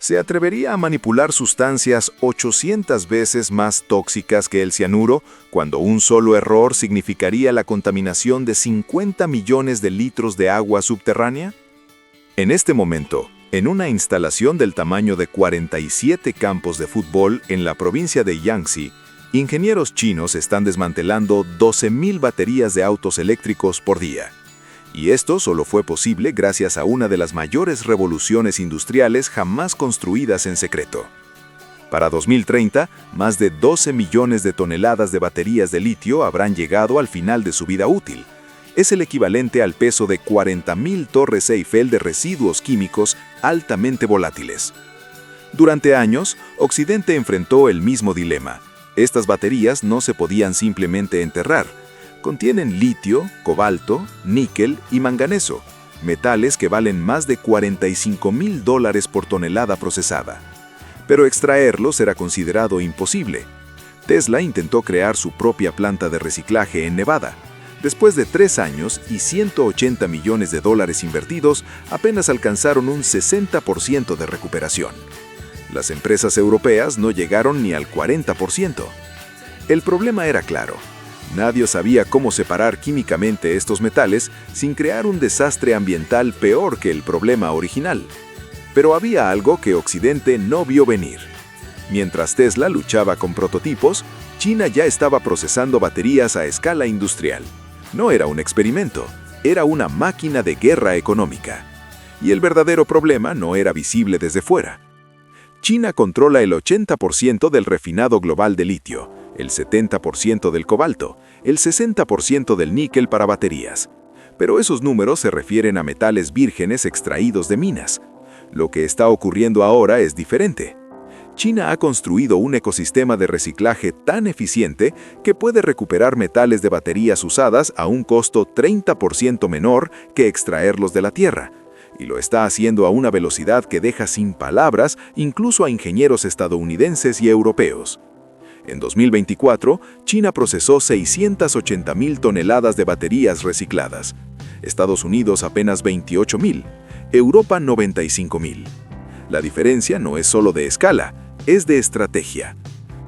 ¿Se atrevería a manipular sustancias 800 veces más tóxicas que el cianuro, cuando un solo error significaría la contaminación de 50 millones de litros de agua subterránea? En este momento, en una instalación del tamaño de 47 campos de fútbol en la provincia de Jiangxi, ingenieros chinos están desmantelando 12.000 baterías de autos eléctricos por día. Y esto solo fue posible gracias a una de las mayores revoluciones industriales jamás construidas en secreto. Para 2030, más de 12 millones de toneladas de baterías de litio habrán llegado al final de su vida útil. Es el equivalente al peso de 40.000 torres Eiffel de residuos químicos altamente volátiles. Durante años, Occidente enfrentó el mismo dilema. Estas baterías no se podían simplemente enterrar. Contienen litio, cobalto, níquel y manganeso, metales que valen más de $45.000 por tonelada procesada. Pero extraerlos era considerado imposible. Tesla intentó crear su propia planta de reciclaje en Nevada. Después de 3 años y $180 millones invertidos, apenas alcanzaron un 60% de recuperación. Las empresas europeas no llegaron ni al 40%. El problema era claro. Nadie sabía cómo separar químicamente estos metales sin crear un desastre ambiental peor que el problema original. Pero había algo que Occidente no vio venir. Mientras Tesla luchaba con prototipos, China ya estaba procesando baterías a escala industrial. No era un experimento, era una máquina de guerra económica. Y el verdadero problema no era visible desde fuera. China controla el 80% del refinado global de litio, el 70% del cobalto, el 60% del níquel para baterías. Pero esos números se refieren a metales vírgenes extraídos de minas. Lo que está ocurriendo ahora es diferente. China ha construido un ecosistema de reciclaje tan eficiente que puede recuperar metales de baterías usadas a un costo 30% menor que extraerlos de la tierra. Y lo está haciendo a una velocidad que deja sin palabras incluso a ingenieros estadounidenses y europeos. En 2024, China procesó 680.000 toneladas de baterías recicladas. Estados Unidos apenas 28.000, Europa 95.000. La diferencia no es solo de escala, es de estrategia.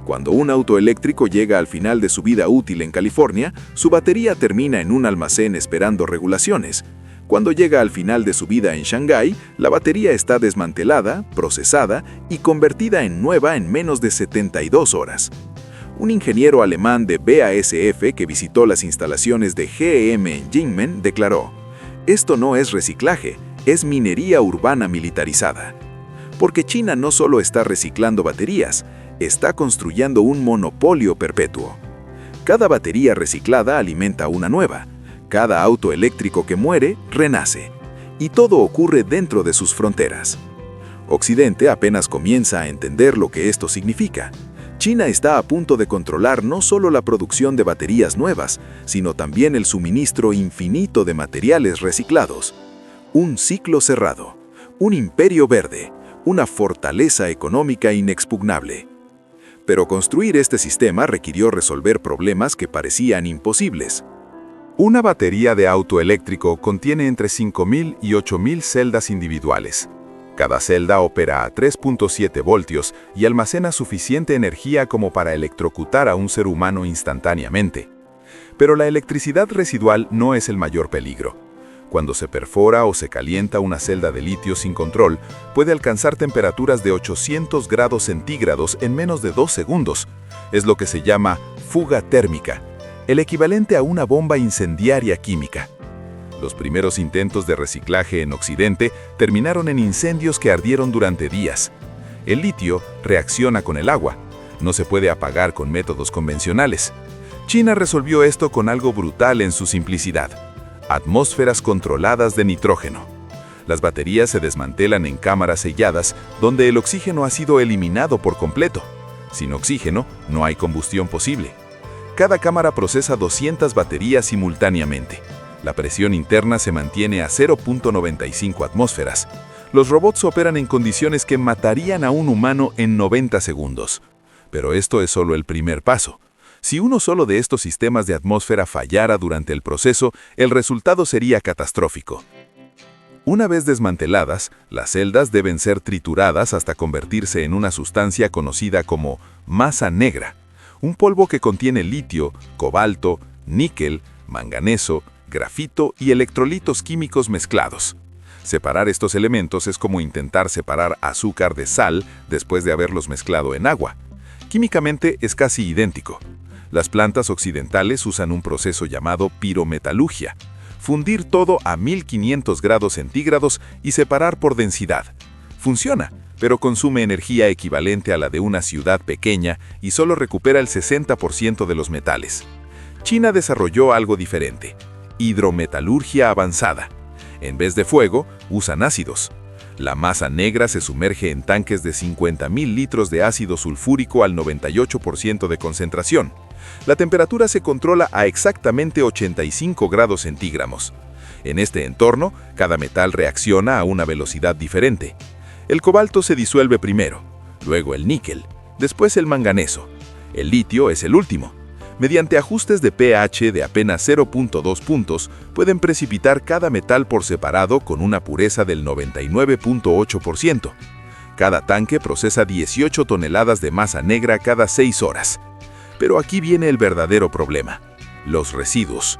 Cuando un auto eléctrico llega al final de su vida útil en California, su batería termina en un almacén esperando regulaciones. Cuando llega al final de su vida en Shanghái, la batería está desmantelada, procesada y convertida en nueva en menos de 72 horas. Un ingeniero alemán de BASF que visitó las instalaciones de GM en Jinmen declaró: "Esto no es reciclaje, es minería urbana militarizada". Porque China no solo está reciclando baterías, está construyendo un monopolio perpetuo. Cada batería reciclada alimenta una nueva. Cada auto eléctrico que muere, renace. Y todo ocurre dentro de sus fronteras. Occidente apenas comienza a entender lo que esto significa. China está a punto de controlar no solo la producción de baterías nuevas, sino también el suministro infinito de materiales reciclados. Un ciclo cerrado, un imperio verde, una fortaleza económica inexpugnable. Pero construir este sistema requirió resolver problemas que parecían imposibles. Una batería de auto eléctrico contiene entre 5.000 y 8.000 celdas individuales. Cada celda opera a 3.7 voltios y almacena suficiente energía como para electrocutar a un ser humano instantáneamente. Pero la electricidad residual no es el mayor peligro. Cuando se perfora o se calienta una celda de litio sin control, puede alcanzar temperaturas de 800 grados centígrados en menos de 2 segundos. Es lo que se llama fuga térmica, el equivalente a una bomba incendiaria química. Los primeros intentos de reciclaje en Occidente terminaron en incendios que ardieron durante días. El litio reacciona con el agua. No se puede apagar con métodos convencionales. China resolvió esto con algo brutal en su simplicidad: atmósferas controladas de nitrógeno. Las baterías se desmantelan en cámaras selladas donde el oxígeno ha sido eliminado por completo. Sin oxígeno, no hay combustión posible. Cada cámara procesa 200 baterías simultáneamente. La presión interna se mantiene a 0.95 atmósferas. Los robots operan en condiciones que matarían a un humano en 90 segundos. Pero esto es solo el primer paso. Si uno solo de estos sistemas de atmósfera fallara durante el proceso, el resultado sería catastrófico. Una vez desmanteladas, las celdas deben ser trituradas hasta convertirse en una sustancia conocida como masa negra, un polvo que contiene litio, cobalto, níquel, manganeso, grafito y electrolitos químicos mezclados. Separar estos elementos es como intentar separar azúcar de sal después de haberlos mezclado en agua. Químicamente es casi idéntico. Las plantas occidentales usan un proceso llamado pirometalurgia, fundir todo a 1500 grados centígrados y separar por densidad. Funciona, pero consume energía equivalente a la de una ciudad pequeña y solo recupera el 60% de los metales. China desarrolló algo diferente: hidrometalurgia avanzada. En vez de fuego, usan ácidos. La masa negra se sumerge en tanques de 50.000 litros de ácido sulfúrico al 98% de concentración. La temperatura se controla a exactamente 85 grados centígrados. En este entorno, cada metal reacciona a una velocidad diferente. El cobalto se disuelve primero, luego el níquel, después el manganeso. El litio es el último. Mediante ajustes de pH de apenas 0.2 puntos, pueden precipitar cada metal por separado con una pureza del 99.8%. Cada tanque procesa 18 toneladas de masa negra cada 6 horas. Pero aquí viene el verdadero problema: los residuos.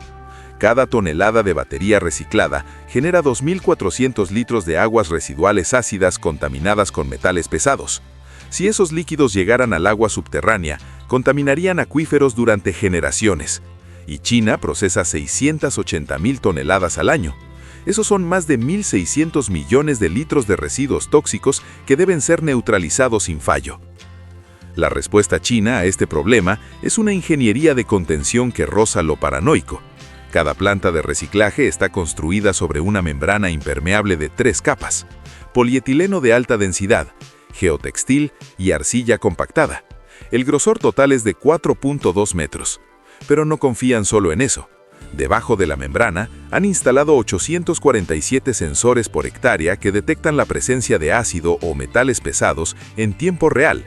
Cada tonelada de batería reciclada genera 2.400 litros de aguas residuales ácidas contaminadas con metales pesados. Si esos líquidos llegaran al agua subterránea, contaminarían acuíferos durante generaciones. Y China procesa 680.000 toneladas al año. Esos son más de 1.600 millones de litros de residuos tóxicos que deben ser neutralizados sin fallo. La respuesta china a este problema es una ingeniería de contención que roza lo paranoico. Cada planta de reciclaje está construida sobre una membrana impermeable de 3 capas: polietileno de alta densidad, geotextil y arcilla compactada. El grosor total es de 4.2 metros. Pero no confían solo en eso. Debajo de la membrana han instalado 847 sensores por hectárea que detectan la presencia de ácido o metales pesados en tiempo real.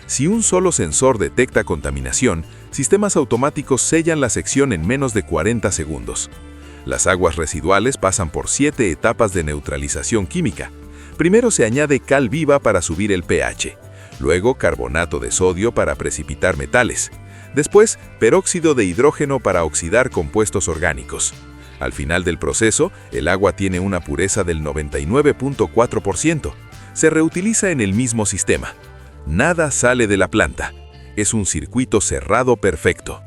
Si un solo sensor detecta contaminación, sistemas automáticos sellan la sección en menos de 40 segundos. Las aguas residuales pasan por 7 etapas de neutralización química. Primero se añade cal viva para subir el pH, luego carbonato de sodio para precipitar metales, después peróxido de hidrógeno para oxidar compuestos orgánicos. Al final del proceso, el agua tiene una pureza del 99.4%. Se reutiliza en el mismo sistema. Nada sale de la planta. Es un circuito cerrado perfecto.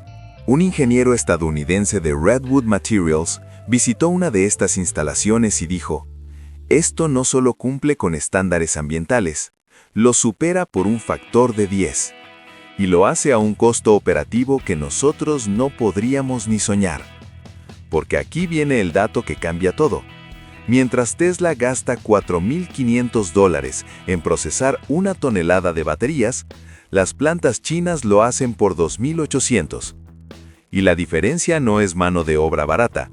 Un ingeniero estadounidense de Redwood Materials visitó una de estas instalaciones y dijo: "Esto no solo cumple con estándares ambientales, lo supera por un factor de 10. Y lo hace a un costo operativo que nosotros no podríamos ni soñar". Porque aquí viene el dato que cambia todo. Mientras Tesla gasta $4.500 en procesar 1 tonelada de baterías, las plantas chinas lo hacen por 2.800. Y la diferencia no es mano de obra barata,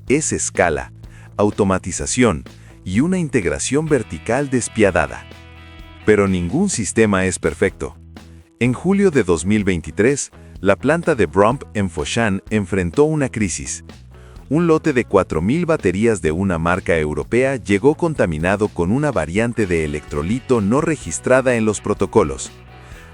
es escala, automatización y una integración vertical despiadada. Pero ningún sistema es perfecto. En julio de 2023, la planta de Brump en Foshan enfrentó una crisis. Un lote de 4.000 baterías de una marca europea llegó contaminado con una variante de electrolito no registrada en los protocolos.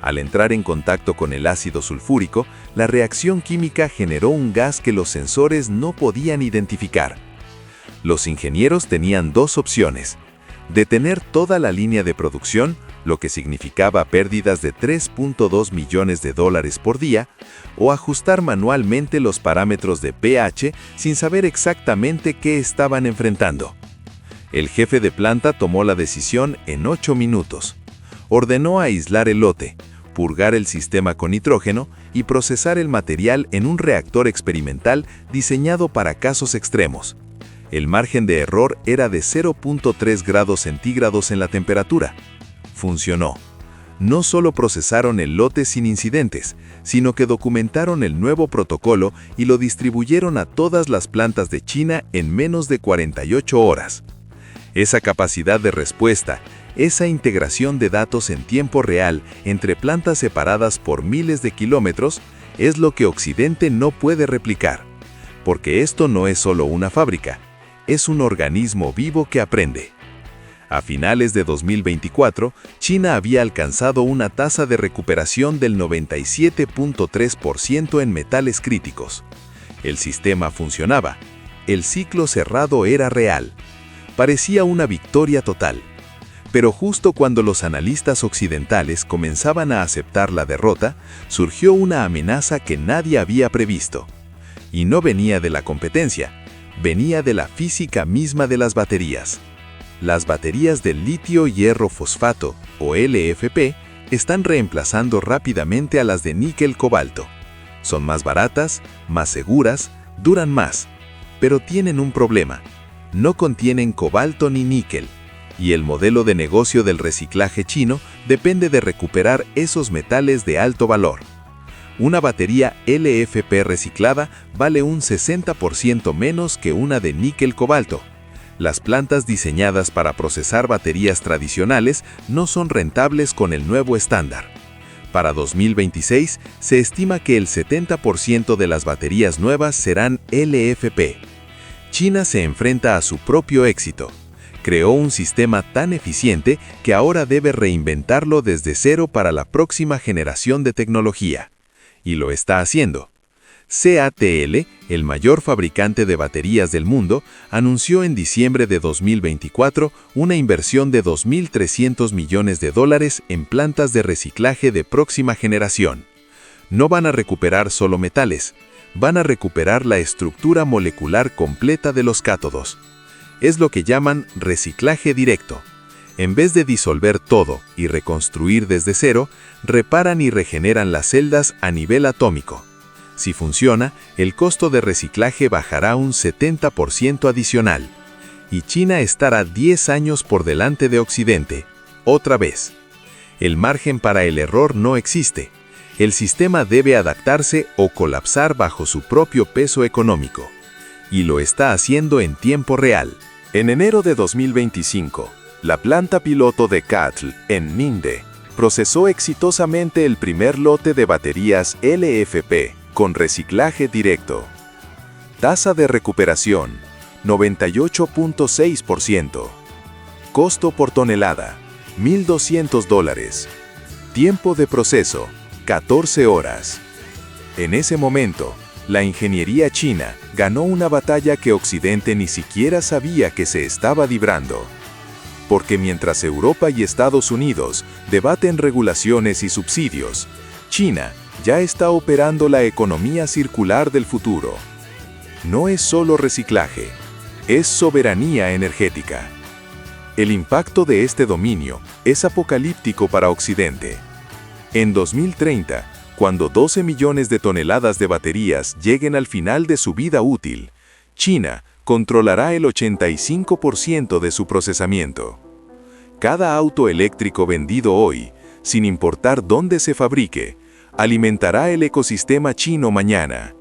Al entrar en contacto con el ácido sulfúrico, la reacción química generó un gas que los sensores no podían identificar. Los ingenieros tenían 2 opciones: detener toda la línea de producción, lo que significaba pérdidas de $3.2 millones por día, o ajustar manualmente los parámetros de pH sin saber exactamente qué estaban enfrentando. El jefe de planta tomó la decisión en 8 minutos. Ordenó aislar el lote, purgar el sistema con nitrógeno y procesar el material en un reactor experimental diseñado para casos extremos. El margen de error era de 0.3 grados centígrados en la temperatura. Funcionó. No solo procesaron el lote sin incidentes, sino que documentaron el nuevo protocolo y lo distribuyeron a todas las plantas de China en menos de 48 horas. Esa capacidad de respuesta, esa integración de datos en tiempo real entre plantas separadas por miles de kilómetros, es lo que Occidente no puede replicar. Porque esto no es solo una fábrica, es un organismo vivo que aprende. A finales de 2024, China había alcanzado una tasa de recuperación del 97.3% en metales críticos. El sistema funcionaba. El ciclo cerrado era real. Parecía una victoria total. Pero justo cuando los analistas occidentales comenzaban a aceptar la derrota, surgió una amenaza que nadie había previsto. Y no venía de la competencia, venía de la física misma de las baterías. Las baterías de litio-hierro fosfato, o LFP, están reemplazando rápidamente a las de níquel-cobalto. Son más baratas, más seguras, duran más, pero tienen un problema. No contienen cobalto ni níquel, y el modelo de negocio del reciclaje chino depende de recuperar esos metales de alto valor. Una batería LFP reciclada vale un 60% menos que una de níquel-cobalto. Las plantas diseñadas para procesar baterías tradicionales no son rentables con el nuevo estándar. Para 2026, se estima que el 70% de las baterías nuevas serán LFP. China se enfrenta a su propio éxito. Creó un sistema tan eficiente que ahora debe reinventarlo desde cero para la próxima generación de tecnología. Y lo está haciendo. CATL, el mayor fabricante de baterías del mundo, anunció en diciembre de 2024 una inversión de $2.300 millones en plantas de reciclaje de próxima generación. No van a recuperar solo metales, van a recuperar la estructura molecular completa de los cátodos. Es lo que llaman reciclaje directo. En vez de disolver todo y reconstruir desde cero, reparan y regeneran las celdas a nivel atómico. Si funciona, el costo de reciclaje bajará un 70% adicional. Y China estará 10 años por delante de Occidente, otra vez. El margen para el error no existe. El sistema debe adaptarse o colapsar bajo su propio peso económico. Y lo está haciendo en tiempo real. En enero de 2025, la planta piloto de CATL, en Ningde, procesó exitosamente el primer lote de baterías LFP con reciclaje directo. Tasa de recuperación, 98.6%. Costo por tonelada, $1.200. Tiempo de proceso, 14 horas. En ese momento, la ingeniería china ganó una batalla que Occidente ni siquiera sabía que se estaba librando. Porque mientras Europa y Estados Unidos debaten regulaciones y subsidios, China ya está operando la economía circular del futuro. No es solo reciclaje, es soberanía energética. El impacto de este dominio es apocalíptico para Occidente. En 2030, cuando 12 millones de toneladas de baterías lleguen al final de su vida útil, China controlará el 85% de su procesamiento. Cada auto eléctrico vendido hoy, sin importar dónde se fabrique, alimentará el ecosistema chino mañana.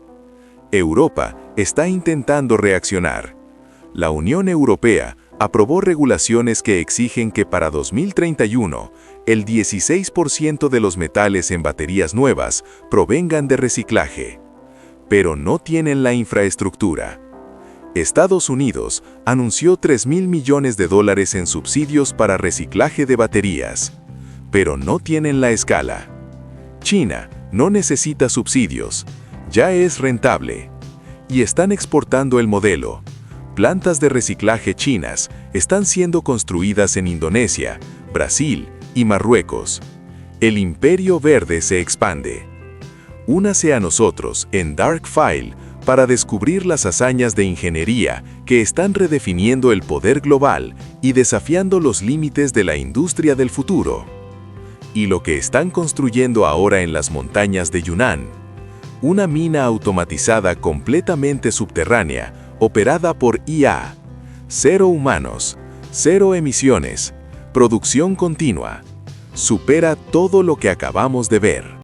Europa está intentando reaccionar. La Unión Europea aprobó regulaciones que exigen que para 2031, el 16% de los metales en baterías nuevas provengan de reciclaje. Pero no tienen la infraestructura. Estados Unidos anunció $3.000 millones en subsidios para reciclaje de baterías, pero no tienen la escala. China no necesita subsidios, ya es rentable. Y están exportando el modelo. Plantas de reciclaje chinas están siendo construidas en Indonesia, Brasil y Marruecos. El imperio verde se expande. Únase a nosotros en Dark File para descubrir las hazañas de ingeniería que están redefiniendo el poder global y desafiando los límites de la industria del futuro. Y lo que están construyendo ahora en las montañas de Yunnan, una mina automatizada completamente subterránea, operada por IA, 0 humanos, 0 emisiones, producción continua, supera todo lo que acabamos de ver.